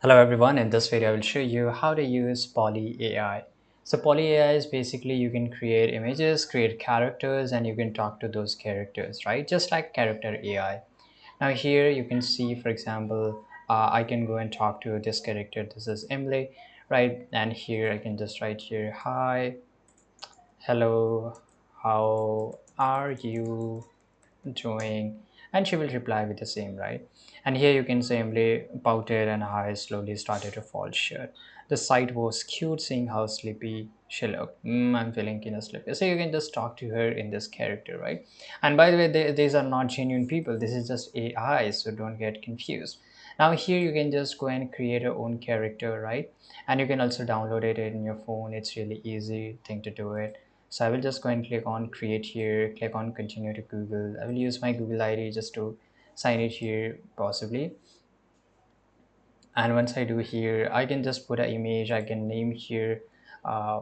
Hello everyone, in this video I will show you how to use Poly AI. So Poly AI is basically you can create images, create characters, and you can talk to those characters, right? Just like character AI. Now here you can see, for example, I can go and talk to this character. This is Emily, right? And here I can just write here, hi, hello, how are you doing? And she will reply with the same, right? And here you can simply pouted and her eyes slowly started to fall shut. The sight was cute, seeing how sleepy she looked. I'm feeling kind of sleepy. So you can just talk to her in this character, right? And by the way, these are not genuine people. This is just AI, so don't get confused. Now here you can just go and create your own character, right? And you can also download it in your phone. It's really easy thing to do it. So I will just go and click on create here, click on continue to Google. I will use my Google ID just to sign it here possibly. And once I do here, I can just put an image. I can name here, uh,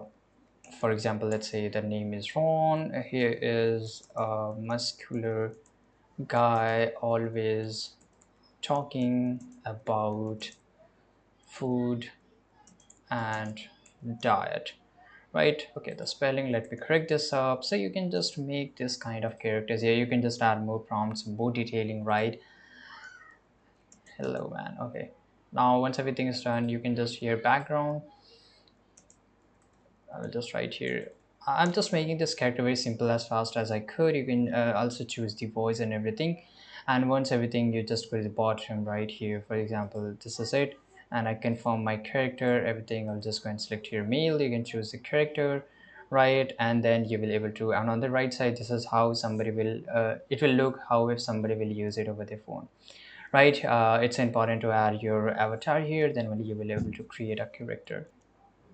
for example, let's say the name is Ron. Here is a muscular guy always talking about food and diet, right? Okay, the spelling, let me correct this up. So you can just make this kind of characters here. You can just add more prompts, more detailing, right? Hello man. Okay, now once everything is done, you can just hear background. I will just write here. I'm just making this character very simple as fast as I could. You can also choose the voice and everything. And once everything, you just go to the bottom right here. For example, this is it. And I confirm my character, everything. I'll just go and select your mail. You can choose the character, right? And then you will able to, and on the right side, this is how somebody will, it will look how if somebody will use it over their phone, right? It's important to add your avatar here. Then only you will able to create a character,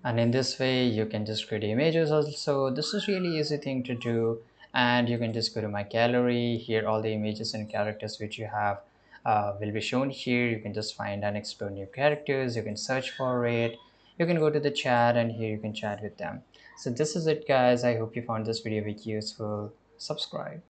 and in this way you can just create images also. This is really easy thing to do, and you can just go to my gallery here. All the images and characters which you have will be shown here. You can just find and explore new characters. You can search for it. You can go to the chat, and here you can chat with them. So this is it guys. I hope you found this video very useful. Subscribe.